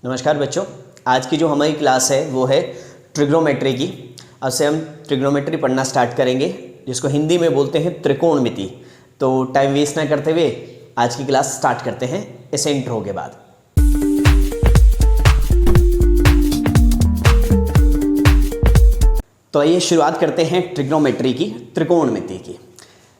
नमस्कार बच्चों, आज की जो हमारी क्लास है वो है ट्रिग्नोमेट्री की। अब से हम ट्रिग्नोमेट्री पढ़ना स्टार्ट करेंगे, जिसको हिंदी में बोलते हैं त्रिकोणमिति। तो टाइम वेस्ट ना करते हुए आज की क्लास स्टार्ट करते हैं इस इंट्रो के बाद। तो आइए शुरुआत करते हैं ट्रिग्नोमेट्री की, त्रिकोणमिति की।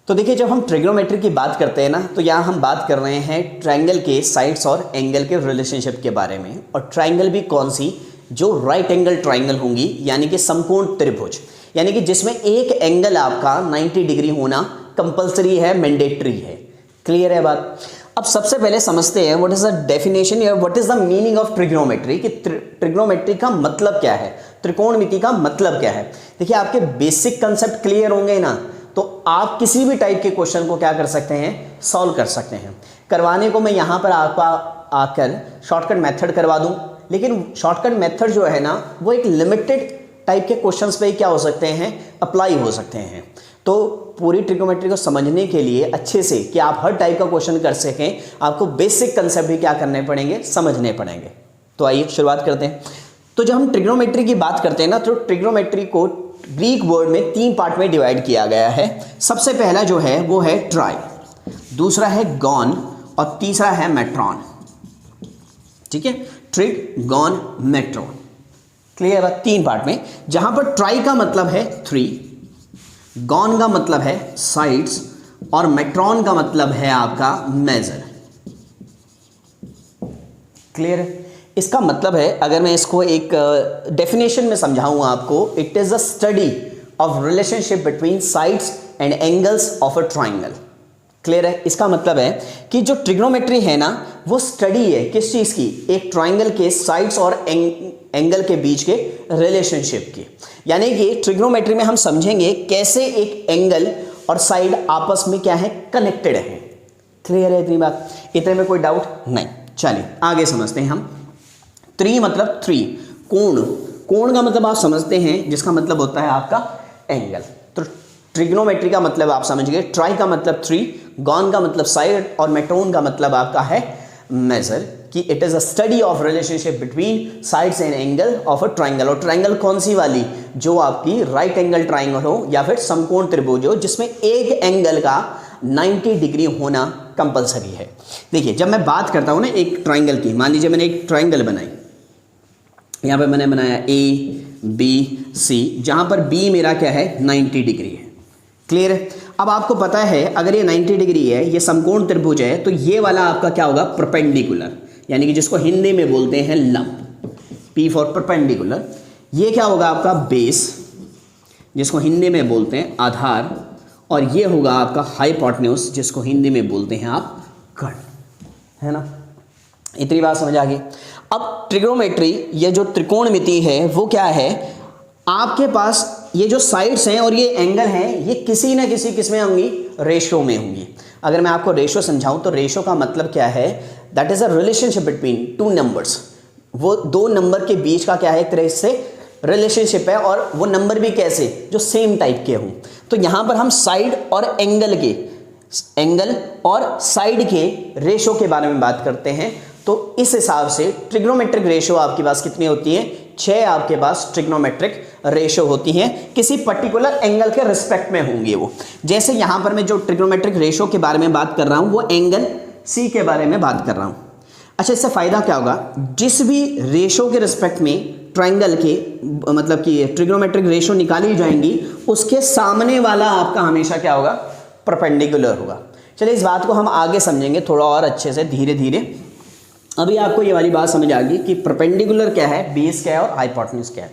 तो देखिए, जब हम ट्रिग्नोमेट्री की बात करते हैं ना, तो यहाँ हम बात कर रहे हैं ट्रायंगल के साइड्स और एंगल के रिलेशनशिप के बारे में। और ट्रायंगल भी कौन सी, जो राइट एंगल ट्रायंगल होंगी, यानी कि समकोण त्रिभुज, यानी कि जिसमें एक एंगल आपका 90 डिग्री होना कंपलसरी है, मैंडेटरी है। क्लियर है बात। अब सबसे पहले समझते हैं व्हाट इज द डेफिनेशन या what is the meaning of trigonometry, कि ट्रिग्नोमेट्री का मतलब क्या है, त्रिकोणमिति का मतलब क्या है। देखिए, आपके बेसिक कंसेप्ट क्लियर होंगे ना, तो आप किसी भी टाइप के क्वेश्चन को क्या कर सकते हैं, सॉल्व कर सकते हैं। करवाने को मैं यहाँ पर आपका आकर शॉर्टकट मेथड करवा दूँ, लेकिन शॉर्टकट मेथड जो है ना, वो एक लिमिटेड टाइप के क्वेश्चंस पे ही क्या हो सकते हैं, अप्लाई हो सकते हैं। तो पूरी ट्रिग्नोमेट्री को समझने के लिए अच्छे से, कि आप हर टाइप का क्वेश्चन कर सकें, आपको बेसिक कंसेप्ट भी क्या करने पड़ेंगे, समझने पड़ेंगे। तो आइए शुरुआत करते हैं। तो जब हम ट्रिग्नोमेट्री की बात करते हैं ना, तो ट्रिग्नोमेट्री को ग्रीक वर्ड में 3 पार्ट में डिवाइड किया गया है। सबसे पहला जो है वो है ट्राई, दूसरा है गॉन और तीसरा है मेट्रॉन। ठीक है, ट्रिगोन मेट्रॉन। क्लियर है, 3 पार्ट में। जहां पर ट्राई का मतलब है 3, गॉन का मतलब है साइड्स और मेट्रॉन का मतलब है आपका मेजर। क्लियर है। इसका मतलब है, अगर मैं इसको एक डेफिनेशन में समझाऊं आपको, it is a study of relationship between sides and angles of a triangle. Clear है। इसका मतलब है कि जो ट्रिग्नोमेट्री है ना, वो स्टडी है किस चीज की, एक ट्राइंगल के साइड्स और एंगल के बीच के रिलेशनशिप की। यानी कि ट्रिग्नोमेट्री में हम समझेंगे कैसे एक एंगल और साइड आपस में क्या है, कनेक्टेड है। क्लियर है इतनी बात, इतने में कोई डाउट नहीं। चलिए आगे समझते हैं हम। 3 मतलब 3, कोण। कोण का मतलब आप समझते हैं, जिसका मतलब होता है आपका एंगल। तो ट्रिग्नोमेट्री का मतलब आप समझ गए। ट्राई का मतलब 3, गॉन का मतलब साइड और मेट्रोन का मतलब आपका है मेजर, कि it is a study of relationship between sides and angle of a triangle. और ट्राइंगल कौन सी वाली, जो आपकी राइट एंगल ट्राइंगल हो या फिर समकोण त्रिभुज हो, जिसमें एक एंगल का 90 डिग्री होना कंपलसरी है। देखिए, जब मैं बात करता हूं ना एक ट्राइंगल की, मान लीजिए मैंने एक ट्राइंगल बनाई, यहाँ पे मैंने बनाया ABC, जहाँ पर B मेरा क्या है, 90 डिग्री है। क्लियर है। अब आपको पता है, अगर ये 90 डिग्री है, ये समकोण त्रिभुज है, तो ये वाला आपका क्या होगा, परपेंडिकुलर, यानी कि जिसको हिंदी में बोलते हैं लंब, P फॉर परपेंडिकुलर। ये क्या होगा आपका बेस, जिसको हिंदी में बोलते हैं आधार, और ये होगा आपका हाइपोटेन्यूज, जिसको हिंदी में बोलते हैं आप कर्ण, है ना। इतनी बात समझ आ गई। अब ट्रिग्नोमेट्री, ये जो त्रिकोणमिति है वो क्या है, आपके पास ये जो साइड्स हैं और ये एंगल हैं, ये किसी ना किसी किस में होंगी, रेशो में होंगी। अगर मैं आपको रेशो समझाऊं, तो रेशो का मतलब क्या है, that is a relationship between 2 numbers. वो 2 नंबर के बीच का क्या है, एक तरह से रिलेशनशिप है, और वो नंबर भी कैसे, जो सेम टाइप के हों। तो यहां पर हम साइड और एंगल और साइड के रेशो के बारे में बात करते हैं। तो इस हिसाब से ट्रिग्नोमेट्रिक रेशो आपके पास कितनी होती है, 6 आपके पास ट्रिग्नोमेट्रिक रेशो होती हैं, किसी पर्टिकुलर एंगल के रिस्पेक्ट में होंगे वो। जैसे यहां पर मैं जो ट्रिग्नोमेट्रिक रेशो के बारे में बात कर रहा हूं, वो एंगल C के बारे में बात कर रहा हूं। अच्छा, इससे फायदा क्या होगा, जिस भी रेशो के रिस्पेक्ट में ट्राइंगल के मतलब कि ट्रिग्नोमेट्रिक रेशो निकाली जाएंगी, उसके सामने वाला आपका हमेशा क्या होगा, परपेंडिकुलर होगा। चलिए, इस बात को हम आगे समझेंगे थोड़ा और अच्छे से, धीरे धीरे। अभी आपको ये वाली बात समझ आ गई कि परपेंडिकुलर क्या है, बेस क्या है और हाइपोटेन्यूज क्या है।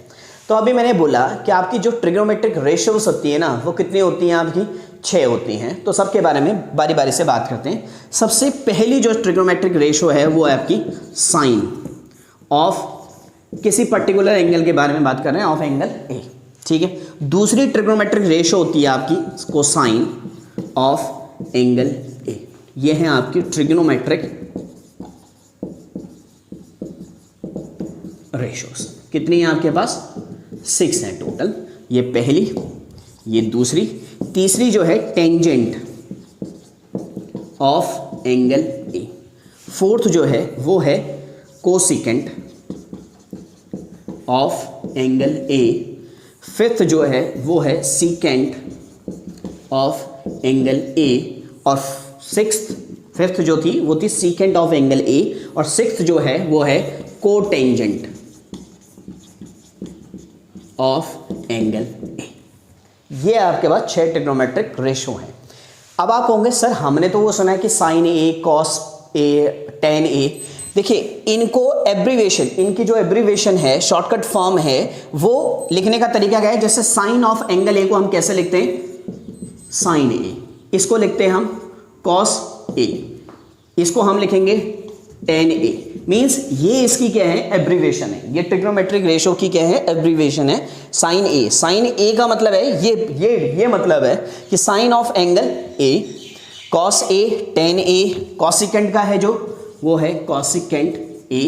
तो अभी मैंने बोला कि आपकी जो ट्रिग्नोमेट्रिक रेशोज होती है ना, वो कितनी होती हैं आपकी, 6 होती हैं। तो सबके बारे में बारी बारी से बात करते हैं। सबसे पहली जो ट्रिग्नोमेट्रिक रेशो है वो है आपकी साइन ऑफ, किसी पर्टिकुलर एंगल के बारे में बात कर रहे हैं, ऑफ एंगल A। ठीक है। दूसरी ट्रिग्नोमेट्रिक रेशो होती है आपकी कोसाइन ऑफ एंगल A। ये है आपकी ट्रिग्नोमेट्रिक रेशोस। कितनी है आपके पास, 6 हैं टोटल। ये पहली, ये दूसरी, तीसरी जो है tangent of angle A, fourth जो है वो है cosecant of angle A, fifth जो है वो है सीकेंट ऑफ एंगल ए, और फिफ्थ जो थी वो थी सीकेंट ऑफ एंगल ए, और सिक्स्थ जो है वो है कोटेंजेंट ऑफ एंगल ए। ये आपके पास 6 ट्रिग्नोमेट्रिक रेशो हैं। अब आप कहोगे सर हमने तो वो सुना है कि sign A, cos A, tan ए। देखिए इनको एब्रीवेशन, इनकी जो एब्रीवेशन है, शॉर्टकट फॉर्म है, वो लिखने का तरीका क्या है? जैसे साइन ऑफ एंगल ए को हम कैसे लिखते हैं? साइन ए। इसको लिखते हैं हम कॉस ए, इसको हम लिखेंगे टेन ए। मीन्स ये इसकी क्या है? एब्रीवेशन है। ये ट्रिग्नोमेट्रिक रेशो की क्या है? एब्रीवेशन है साइन ए। साइन ए का मतलब है ये मतलब है कि sine of angle A, cos A, tan A, cosecant का है जो वो है कॉसिकेंट ए,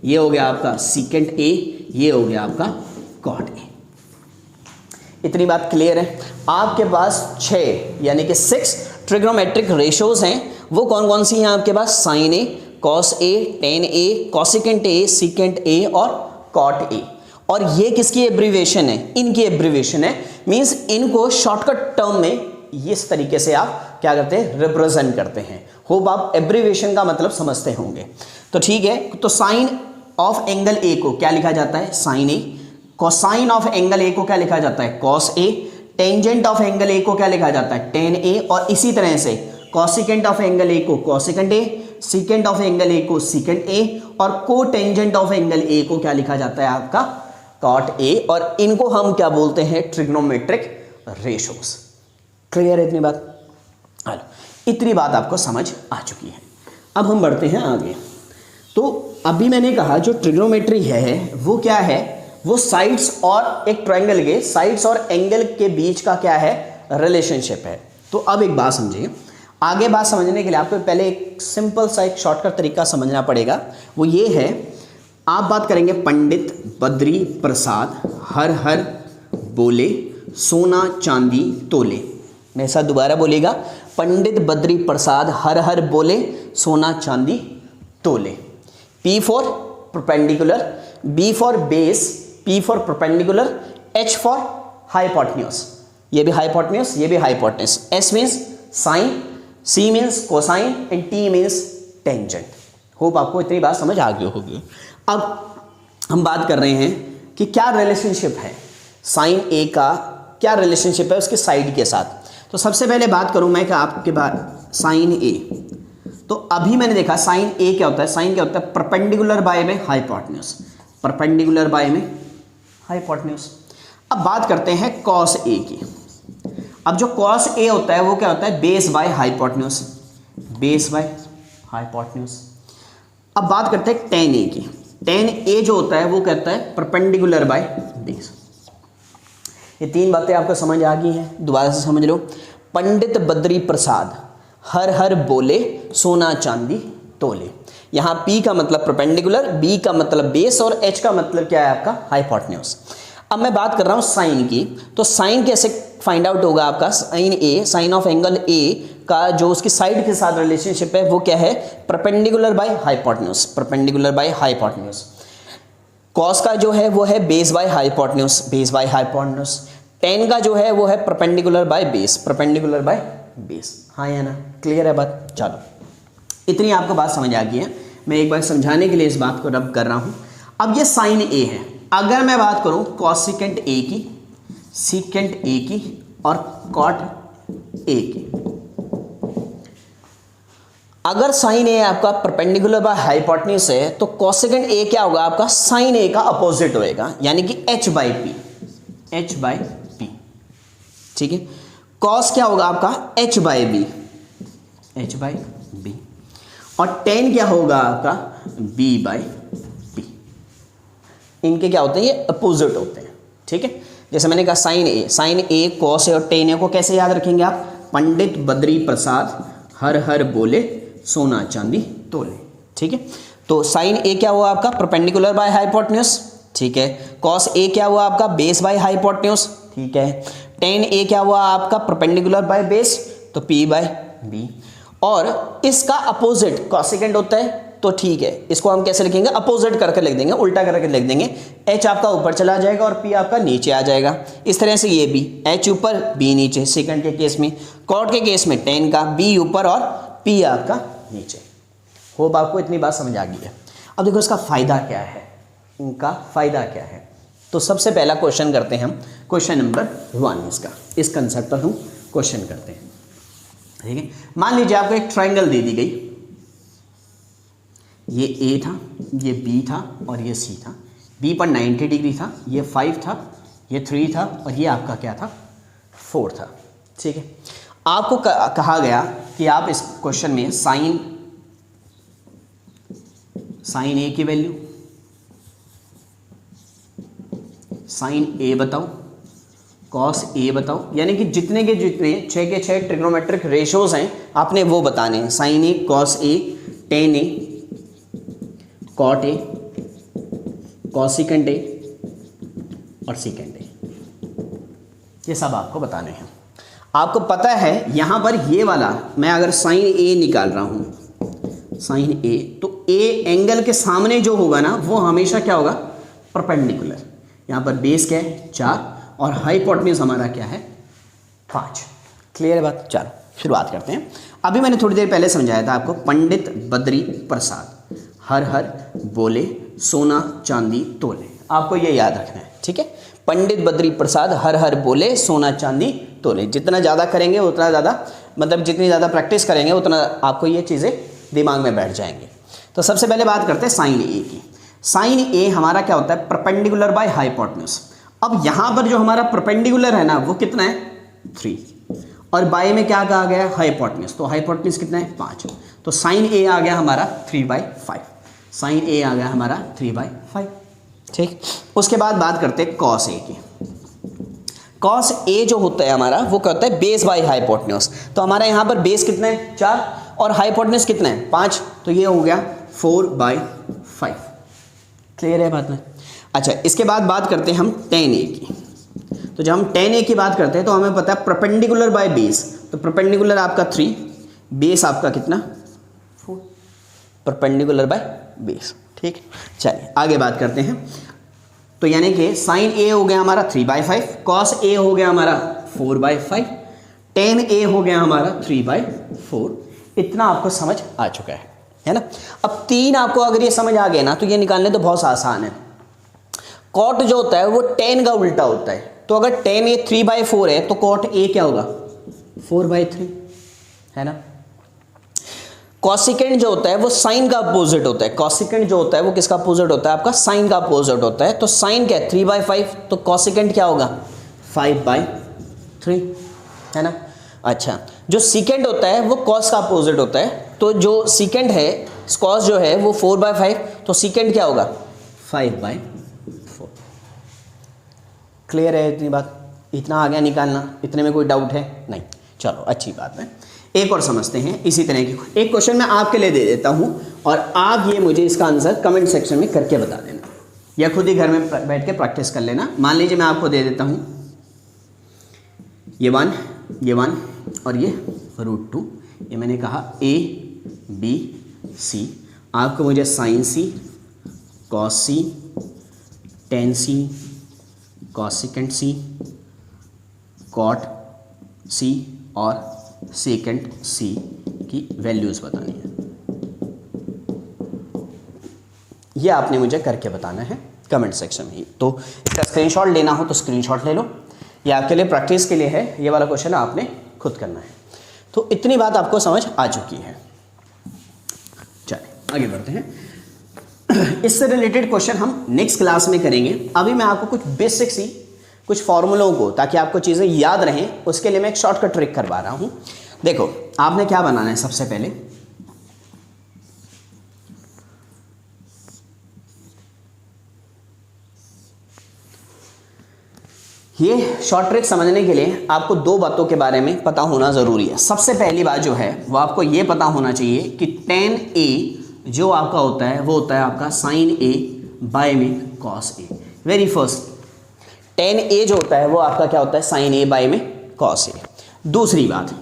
ये हो गया आपका सीकेंट ए, ये हो गया आपका कॉट ए। इतनी बात क्लियर है? आपके पास 6 यानी कि 6 ट्रिग्नोमेट्रिक रेशोज हैं। वो कौन कौन सी हैं आपके पास? Sine A, cos A, tan A, cosecant A, secant A और कॉट ए। और ये किसकी एब्रीवेशन है? इनकी एब्रीवेशन है। मींस इनको शॉर्टकट टर्म में इस तरीके से आप क्या करते हैं? रिप्रेजेंट करते हैं। होप आप एब्रीवेशन का मतलब समझते होंगे। तो ठीक है, तो साइन ऑफ एंगल ए को क्या लिखा जाता है? Sine A. Cosine of angle A को क्या लिखा जाता है? Cos A. Tangent of angle A को क्या लिखा जाता है? Tan A. और इसी तरह से कॉसिकेंट ऑफ एंगल ए को cosecant A, secant of angle A को सीकेंट ए, और कोटेंजेंट ऑफ एंगल ए को क्या लिखा जाता है? आपका कॉट ए। और इनको हम क्या बोलते हैं? Trigonometric ratios. क्लियर है इतनी बात? हेलो, इतनी बात आपको समझ आ चुकी है। अब हम बढ़ते हैं आगे। तो अभी मैंने कहा जो ट्रिग्नोमेट्री है वो क्या है? वो साइड्स और एक ट्रायंगल के साइड्स और एंगल के बीच का क्या है? रिलेशनशिप है। तो अब एक बात समझिए, आगे बात समझने के लिए आपको पहले एक सिंपल सा एक शॉर्टकट तरीका समझना पड़ेगा। वो ये है, आप बात करेंगे पंडित बद्री प्रसाद हर हर बोले सोना चांदी तोले। मेरे साथ दोबारा बोलेगा, पंडित बद्री प्रसाद हर हर बोले सोना चांदी तोले। P for perpendicular, B for base, P for perpendicular, H for hypotenuse. ये भी हाइपोटेन्यूज, ये भी hypotenuse. S means sign, C means cosine and T means tangent. Hope आपको इतनी बात समझ आ गई होगी। अब हम बात कर रहे हैं कि क्या रिलेशनशिप है साइन ए का, क्या रिलेशनशिप है उसके साइड के साथ। तो सबसे पहले बात करूं मैं कि आपके बाद साइन ए, तो अभी मैंने देखा साइन ए क्या होता है? साइन क्या होता है? परपेंडिकुलर बाय में हाइपोटेन्यूज, परपेंडिकुलर बाय में हाइपोटेन्यूज। अब बात करते हैं कॉस ए की। अब जो कॉस ए होता है वो क्या होता है? Base by hypotenuse, base by hypotenuse. अब बात करते हैं टेन ए की। टेन ए जो होता है वो कहता है परपेंडिकुलर बाय बेस। ये तीन बातें आपको समझ आ गई हैं? दोबारा से समझ लो। पंडित बद्री प्रसाद हर हर बोले सोना चांदी तोले। यहाँ P का मतलब परपेंडिकुलर, B का मतलब बेस और H का मतलब क्या है? आपका हाइपोटेन्यूज। अब मैं बात कर रहा हूँ साइन की। तो साइन कैसे फाइंड आउट होगा आपका? Sine A, sine of angle A का जो उसकी साइड के साथ रिलेशनशिप है वो क्या है? Perpendicular by hypotenuse, perpendicular by hypotenuse. Cos का जो है वो है base by hypotenuse, base by hypotenuse. Ten का जो है वो है perpendicular by base, perpendicular by base. हाँ या ना? क्लियर है बात? चलो, इतनी आपको बात समझ आ गई है। मैं एक बार समझाने के लिए इस बात को रब कर रहा हूँ। अब ये साइन ए है। अगर मैं बात करूँ कॉसिकेंट ए की, सीकेंट ए की और कॉट ए की। अगर साइन ए आपका परपेंडिकुलर बाय हाइपोटेन्यूज है तो कॉसिकेंट ए क्या होगा? आपका साइन ए का अपोजिट होएगा, यानी कि h by P, h by P. ठीक है। कॉस क्या होगा आपका? h by B, h by B. और टेन क्या होगा आपका? b by P. इनके क्या होते हैं? ये अपोजिट होते हैं। ठीक है। जैसे मैंने कहा साइन ए कॉस ए और टेन ए को कैसे याद रखेंगे आप? पंडित बद्री प्रसाद हर हर बोले सोना चांदी तोले। ठीक है। तो साइन ए क्या हुआ आपका? Perpendicular by hypotenuse. ठीक है। कॉस ए क्या हुआ आपका? Base by hypotenuse. ठीक है। टेन ए क्या हुआ आपका? परपेंडिकुलर बाय बेस, तो P बाय बी। और इसका अपोजिट कॉसिकेंट होता है तो ठीक है, इसको हम कैसे लिखेंगे, अपोजिट करके लिख देंगे, उल्टा करके लिख देंगे। h आपका ऊपर चला जाएगा और p आपका नीचे आ जाएगा। इस तरह से ये भी h ऊपर b नीचे, सेकंड के केस में। कॉट के केस में tan का b ऊपर और p आपका नीचे। होप आपको इतनी बात समझ आ गई है। अब देखो इसका फ़ायदा क्या है, इनका फ़ायदा क्या है। तो सबसे पहला क्वेश्चन करते हैं हम, क्वेश्चन नंबर 1 इसका, इस कंसेप्ट पर हम क्वेश्चन करते हैं। ठीक है, मान लीजिए आपको एक ट्रायंगल दे दी गई, ये A था, ये B था और ये C था। B पर 90 डिग्री था, ये 5 था, ये 3 था और ये आपका क्या था, 4 था। ठीक है, आपको कहा गया कि आप इस क्वेश्चन में साइन A की वैल्यू, साइन A बताओ, कॉस A बताओ, यानी कि जितने के जितने 6 के 6 ट्रिग्नोमेट्रिक रेशोज हैं आपने वो बताने हैं। Sine A, cos A, tan A, cot A, cosecant A और सीकेंट A, ये सब आपको बताने हैं। आपको पता है यहाँ पर ये वाला, मैं अगर साइन A निकाल रहा हूँ, साइन A, तो A एंगल के सामने जो होगा ना वो हमेशा क्या होगा, परपेंडिकुलर। यहाँ पर बेस क्या है 4 और हाइपोटेन्यूज हमारा क्या है 5। क्लियर है बात। चलो शुरुआत करते हैं। अभी मैंने थोड़ी देर पहले समझाया था आपको, पंडित बद्री प्रसाद हर हर बोले सोना चांदी तोले, आपको ये याद रखना है। ठीक है, पंडित बद्री प्रसाद हर हर बोले सोना चांदी तोले। जितना ज़्यादा करेंगे उतना ज़्यादा, मतलब जितनी ज़्यादा प्रैक्टिस करेंगे उतना आपको ये चीज़ें दिमाग में बैठ जाएंगे। तो सबसे पहले बात करते हैं साइन A की। साइन A हमारा क्या होता है, परपेंडिकुलर बाय हाइपोटेन्यूज। अब यहाँ पर जो हमारा परपेंडिकुलर है ना वो कितना है 3 और बाय में क्या कहा गया है, हाइपोटेन्यूज। तो हाइपोटेन्यूज कितना है 5, तो साइन A आ गया हमारा 3/5। साइन A आ गया हमारा 3/5। ठीक, उसके बाद बात करते हैं कॉस A की। कॉस A जो होता है हमारा वो क्या होता है, बेस बाय हाइपोटेन्यूज। तो हमारा यहाँ पर बेस कितना है 4 और हाइपोटेन्यूज कितना है 5, तो ये हो गया 4/5। क्लियर है बात में। अच्छा, इसके बाद बात करते हैं हम tan A की। तो जब हम tan A की बात करते हैं तो हमें पता है परपेंडिकुलर बाय बेस, तो परपेंडिकुलर आपका 3, बेस आपका कितना 4, परपेंडिकुलर बाय बेस। ठीक, चलिए आगे बात करते हैं। तो यानी कि साइन A हो गया हमारा 3/5, कॉस A हो गया हमारा 4/5, tan A हो गया हमारा 3/4। इतना आपको समझ आ चुका है ना। अब 3 आपको अगर ये समझ आ गया ना तो ये निकालने तो बहुत आसान है। कॉट जो होता है वो tan का उल्टा होता है, तो अगर tan A 3/4 है तो कॉट A क्या होगा 4/3, है ना। कॉसिकेंट जो होता है वो साइन का अपोजिट होता है। कॉसिकेंट जो होता है वो किसका अपोजिट होता है, आपका साइन का अपोजिट होता है। तो साइन क्या है 3/5, तो कॉसिकेंट क्या होगा 5/3, है ना। अच्छा, जो सीकेंट होता है वो कॉस का अपोजिट होता है, तो जो सीकेंट है कॉस जो है वो 4/5, तो सीकेंट क्या होगा 5/4। क्लियर है इतनी बात, इतना आ गया निकालना, इतने में कोई डाउट है नहीं। चलो अच्छी बात है, एक और समझते हैं। इसी तरह की एक क्वेश्चन मैं आपके लिए दे देता हूं और आप ये मुझे इसका आंसर कमेंट सेक्शन में करके बता देना या खुद ही घर में बैठ के प्रैक्टिस कर लेना। मान लीजिए मैं आपको दे देता हूं ये 1 और ये √2, ये मैंने कहा A B C। आपको मुझे sine C, cos C, tan C, cosecant C, cot C और सेकेंट C की वैल्यूज़ बतानी है। ये आपने मुझे करके बताना है कमेंट सेक्शन में ही। तो इसका स्क्रीनशॉट लेना हो तो स्क्रीनशॉट ले लो, ये आपके लिए प्रैक्टिस के लिए है। ये वाला क्वेश्चन आपने खुद करना है। तो इतनी बात आपको समझ आ चुकी है। चलिए आगे बढ़ते हैं। इससे रिलेटेड क्वेश्चन हम नेक्स्ट क्लास में करेंगे। अभी मैं आपको कुछ बेसिक सी कुछ फॉर्मूलों को, ताकि आपको चीज़ें याद रहें, उसके लिए मैं एक शॉर्टकट ट्रिक करवा रहा हूँ। देखो आपने क्या बनाना है, सबसे पहले ये शॉर्ट ट्रिक समझने के लिए आपको 2 बातों के बारे में पता होना ज़रूरी है। सबसे पहली बात जो है वो आपको ये पता होना चाहिए कि tan A जो आपका होता है वो होता है आपका sin A बाय में cos A। Very first, tan A जो होता है वो आपका क्या होता है sin A बाय में cos A। दूसरी बात,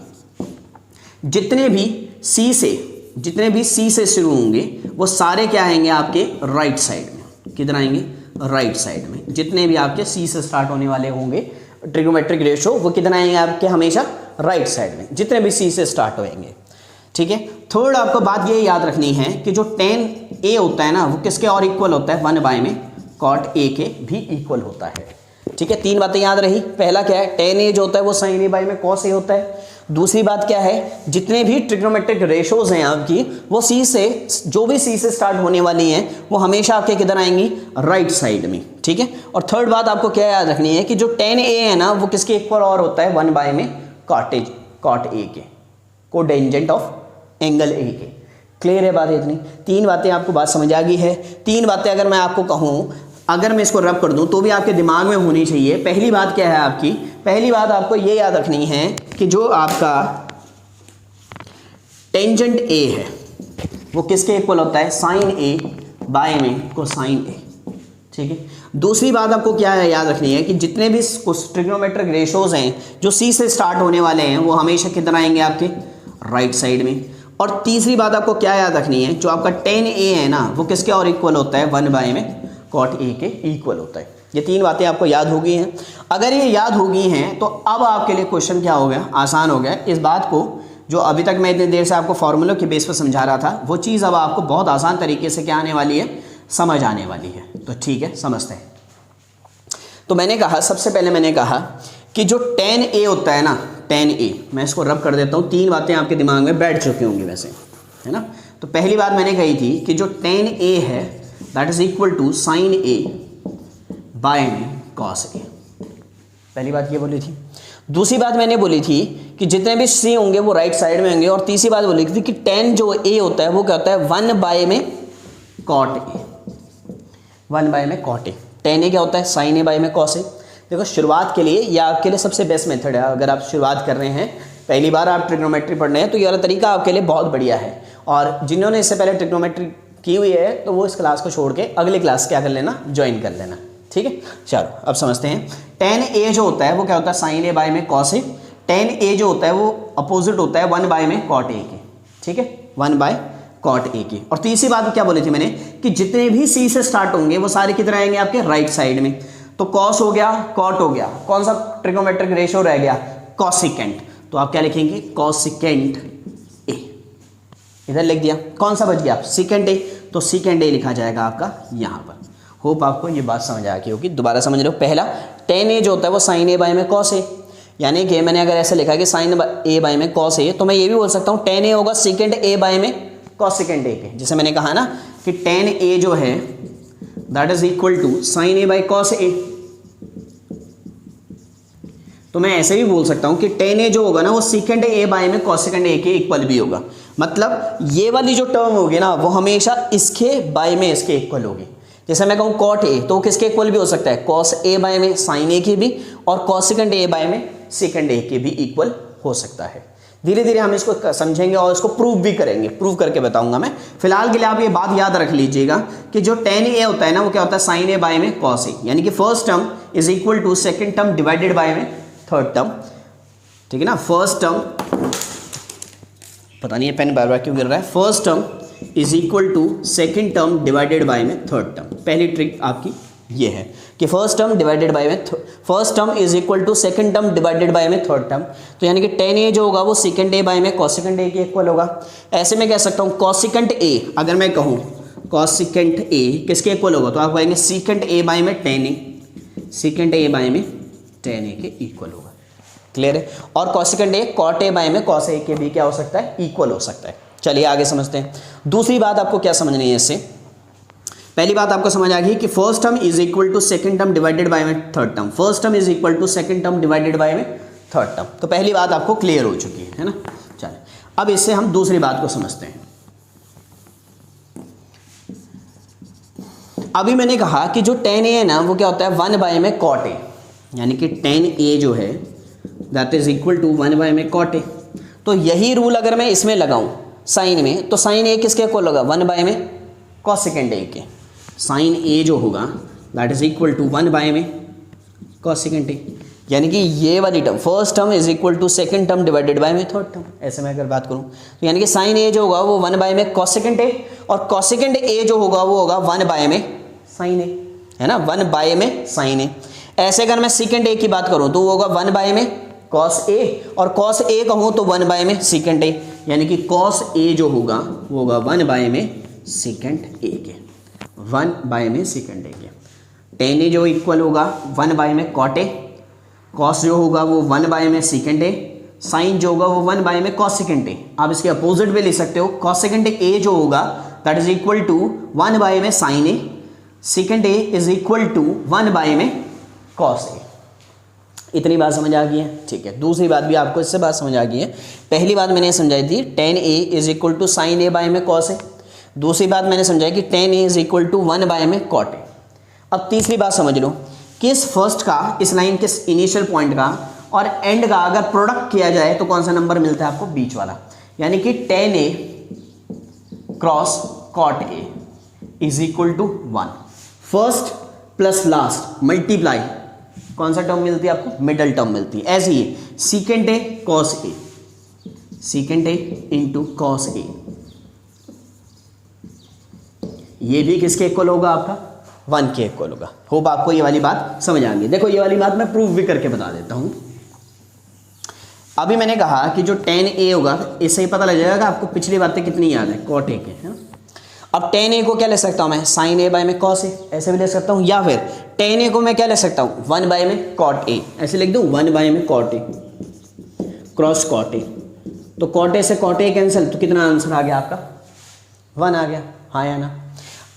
जितने भी C से जितने भी सी से शुरू होंगे वो सारे क्या आएंगे आपके राइट साइड में। किधर आएंगे? राइट साइड में। जितने भी आपके सी से स्टार्ट होने वाले होंगे ट्रिग्नोमेट्रिक रेशो वो किधर आएंगे आपके? हमेशा राइट साइड में, जितने भी सी से स्टार्ट होंगे। ठीक है। थर्ड आपको बात ये याद रखनी है कि जो tan a होता है ना वो किसके और इक्वल होता है? 1 बाय में cot a के भी इक्वल होता है। ठीक है, 3 बातें याद रही। पहला क्या है? tan a जो होता है वो sin a बाय में cos a होता है। दूसरी बात क्या है? जितने भी ट्रिग्नोमेट्रिक रेशोज हैं आपकी वो सी से, जो भी सी से स्टार्ट होने वाली हैं वो हमेशा आपके किधर आएंगी? राइट साइड में। ठीक है। और थर्ड बात आपको क्या याद रखनी है कि जो tan a है ना वो किसके इक्वल और होता है? 1 बाय में cot a के, कोडेंजेंट ऑफ एंगल ए के। क्लियर है बात इतनी? 3 बातें आपको बात समझ आ गई है। 3 बातें अगर मैं आपको कहूँ, अगर मैं इसको रब कर दूं तो भी आपके दिमाग में होनी चाहिए। पहली बात क्या है आपकी? पहली बात आपको ये याद रखनी है कि जो आपका टेंजेंट ए है वो किसके इक्वल होता है? साइन ए बाय में कोसाइन ए। ठीक है। दूसरी बात आपको क्या है याद रखनी है कि जितने भी ट्रिग्नोमेट्रिक रेशोज हैं जो सी से स्टार्ट होने वाले हैं वो हमेशा किधर आएंगे? आपके राइट साइड में। और तीसरी बात आपको क्या याद रखनी है? जो आपका tan a है ना वो किसके और इक्वल होता है? 1 बाय में cot a के इक्वल होता है। ये 3 बातें आपको याद हो गई हैं। अगर ये याद हो गई हैं तो अब आपके लिए क्वेश्चन क्या हो गया? आसान हो गया। इस बात को जो अभी तक मैं इतनी देर से आपको फॉर्मूलों के बेस पर समझा रहा था वो चीज़ अब आपको बहुत आसान तरीके से क्या आने वाली है? समझ आने वाली है। तो ठीक है, समझते हैं। तो मैंने कहा, सबसे पहले मैंने कहा कि जो tan a होता है ना, tan a, मैं इसको रब कर देता हूँ। 3 बातें आपके दिमाग में बैठ चुकी होंगी वैसे, है ना। तो पहली बात मैंने कही थी कि जो tan a है that is equal to sine a by में cos a। पहली बात ये बोली थी। दूसरी बात मैंने बोली थी कि जितने भी c होंगे वो राइट साइड में होंगे। और तीसरी बात बोली थी कि tan जो a होता है वो क्या होता है? 1 बाय में cot a, 1 बाय में cot a। tan a क्या होता है? साइन a बाय में cos a। देखो, शुरुआत के लिए यह आपके लिए सबसे बेस्ट मेथड है। अगर आप शुरुआत कर रहे हैं, पहली बार आप ट्रिग्नोमेट्री पढ़ रहे हैं तो ये वाला तरीका आपके लिए बहुत बढ़िया है। और जिन्होंने इससे पहले ट्रिग्नोमेट्री की हुई है तो वो इस क्लास को छोड़ के अगली क्लास क्या कर लेना? ज्वाइन कर लेना। ठीक है, चलो अब समझते हैं। tan a जो होता है वो क्या होता है? साइन a बाय में cos a। tan a जो होता है वो अपोजिट होता है 1 बाय में cot a के। ठीक है, 1 बाय cot a की। और तीसरी बात क्या बोली थी मैंने कि जितने भी c से स्टार्ट होंगे वो सारे किधर आएंगे? आपके राइट साइड में। तो cos हो गया, cot हो गया, कौन सा ट्रिग्नोमेट्रिक रेशियो रह गया? कोसिकेंट। तो आप क्या लिखेंगे? Cosecant a। इधर लिख दिया। कौन सा बच गया? Second a। तो सेकेंड a लिखा जाएगा आपका यहाँ पर। होप आपको ये बात समझ आ गई होगी। दोबारा समझ रहे हो? पहला tan a जो होता है वो साइन a बाय में cos a, यानी कि मैंने अगर ऐसे लिखा कि साइन a बाय में cos a, तो मैं ये भी बोल सकता हूँ tan a होगा सेकेंड a बाय में कोसिकेंट a के। जैसे मैंने कहा ना कि tan a जो है that is equal to sine a by cos a। तो मैं ऐसे भी बोल सकता हूं कि tan a जो होगा ना वो सेकेंड a बाय में कोसिकेंट a के इक्वल भी होगा। मतलब ये वाली जो टर्म होगी ना वो हमेशा इसके बाय में इसके इक्वल होगी। जैसे मैं कहूँ cot a तो किसके इक्वल भी हो सकता है? cos a बाय में sin a के भी, और कोसिकेंट a बाय में सेकेंड a के भी इक्वल हो सकता है। धीरे धीरे हम इसको समझेंगे और इसको प्रूव भी करेंगे, प्रूव करके बताऊंगा मैं। फिलहाल के लिए आप ये बात याद रख लीजिएगा कि जो tan a होता है ना वो क्या होता है? साइन a बाय में cos a, यानी कि first term is equal to second term divided by में थर्ड टर्म। ठीक है ना। फर्स्ट टर्म, पता नहीं है पेन बार बार क्यों गिर रहा है। First term is equal to second term divided by में थर्ड टर्म। पहली ट्रिक आपकी ये है कि फर्स्ट टर्म डिवाइडेड बाय में first term is equal to second term divided by में थर्ड टर्म। तो यानी कि tan a जो होगा वो सेकंड a बाय में कोसिकेंट a के इक्वल होगा। ऐसे में कह सकता हूँ कोसिकेंट a, अगर मैं कहूँ कोसिकेंट a किसके इक्वल होगा? तो आप कहेंगे सेकंड a बाय में tan a, secant a by में tan a के इक्वल होगा। क्लियर है। और cosecant a cot a by में cos a के भी क्या हो सकता है? इक्वल हो सकता है। चलिए आगे समझते हैं। दूसरी बात आपको क्या समझनी है इससे? पहली बात आपको समझ आ गई कि first term is equal to second term divided by में third term. First term is equal to second term divided by में थर्ड टर्म। तो पहली बात आपको क्लियर हो चुकी है ना। चलिए अब इससे हम दूसरी बात को समझते हैं। अभी मैंने कहा कि जो tan a है ना वो क्या होता है? 1 बाय में cot a, यानी कि tan a जो है that is equal to 1 by में cot a। तो यही रूल अगर मैं इसमें लगाऊं साइन में, तो साइन a किसके इक्वल होगा? 1 बाय में कोसिकेंट a के। साइन a जो होगा that is equal to 1 by में कोसिकेंट a। यानी कि ये वाली term first term is equal to second term divided by में थर्ड टर्म। ऐसे में अगर बात करूं तो यानी कि साइन ए जो होगा वो 1 बाय में कॉसेकेंट ए, और कॉसेकेंट ए जो होगा वो होगा 1 बाय में साइन ए, है ना, 1 बाय में साइन ए। ऐसे अगर मैं सेकंड ए की बात करूं तो वो होगा 1 बाय में कॉस ए, और कॉस ए कहूं तो 1 बाय में सेकंड ए, यानी कि कॉस ए जो होगा वो होगा 1 बाय में सेकंड ए के, 1 बाय में सेकंड ए के। टेन ए जो इक्वल होगा 1 बाय में कॉट ए, कॉस जो होगा वो 1 बाय में सेकंड ए, साइन जो होगा वो 1 बाय में कॉस सेकंड ए। आप इसके अपोजिट भी लिख सकते हो, कॉस सेकंड ए जो होगा that is equal to 1 by में sine A, second A is equal to 1 by में कॉस ए। इतनी बात समझ आ गई है, ठीक है। दूसरी बात भी आपको इससे बात समझ आ गई है। पहली बात मैंने समझाई थी tan A is equal to sine A by में कॉस ए, दूसरी बात मैंने समझाई कि tan A is equal to 1 by में कॉट ए। अब तीसरी बात समझ लो कि इस फर्स्ट का, इस लाइन के इनिशियल पॉइंट का और एंड का अगर प्रोडक्ट किया जाए तो कौन सा नंबर मिलता है आपको, बीच वाला, यानी कि tan A cross cot A is equal to 1। First plus last multiply कौन सा टर्म मिलती है आपको, मिडल टर्म मिलती है। ऐसे ही secant A cos A, secant A into cos A, ये भी किसके इक्वल होगा आपका, 1 के इक्वल होगा। होप आपको ये वाली बात समझ आ गई। देखो ये वाली बात मैं प्रूव भी करके बता देता हूं। अभी मैंने कहा कि जो टेन ए होगा, इससे ही पता लग जाएगा कि आपको पिछली बातें कितनी याद है, कॉट ए के, है। अब टेन ए को क्या ले सकता हूं मैं, साइन ए बाय में कॉस ए, ऐसे भी ले सकता हूं, या फिर टेन ए को मैं क्या ले सकता हूं, 1 बाय में कॉट ए, ऐसे लिख दूं 1 बाय में cot A cross cot A. तो कॉट ए से कॉट ए कैंसिल, तो कितना आंसर आ गया आपका, 1 आ गया, हाँ या ना।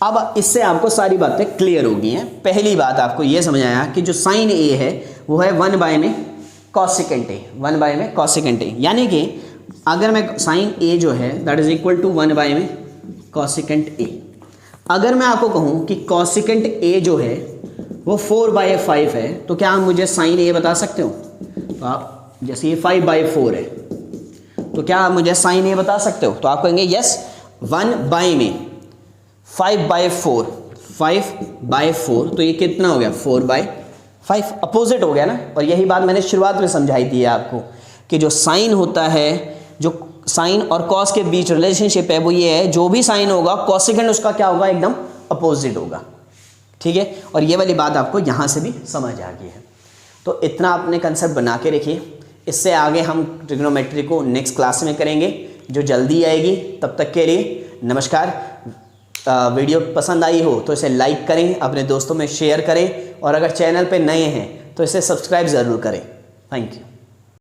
अब इससे आपको सारी बातें क्लियर हो गई हैं। पहली बात आपको ये समझ आया कि जो साइन ए है वो है 1 बाय में कॉसेकेंट ए, 1 बाय में कॉसेकेंट ए, यानी कि अगर मैं साइन ए जो है that is equal to 1 by में कॉसेकेंट ए। अगर मैं आपको कहूँ कि कॉसेकेंट ए जो है वो 4/5 है, तो क्या आप मुझे साइन ए बता सकते हो? तो आप जैसे ये 5/4 है, तो क्या आप मुझे साइन ए बता सकते हो? तो आप कहेंगे यस, 1 बाय में 5/4, 5/4, तो ये कितना हो गया, 4/5, अपोजिट हो गया ना। और यही बात मैंने शुरुआत में समझाई थी आपको कि जो साइन होता है, जो साइन और कॉस के बीच रिलेशनशिप है वो ये है, जो भी साइन होगा कॉसेकेंट उसका क्या होगा, एकदम अपोजिट होगा, ठीक है। और ये वाली बात आपको यहाँ से भी समझ आ गई है। तो इतना आपने कंसेप्ट बना के रखिए। इससे आगे हम ट्रिग्नोमेट्री को नेक्स्ट क्लास में करेंगे जो जल्दी आएगी। तब तक के लिए नमस्कार। वीडियो पसंद आई हो तो इसे लाइक करें, अपने दोस्तों में शेयर करें, और अगर चैनल पे नए हैं तो इसे सब्सक्राइब ज़रूर करें। Thank you.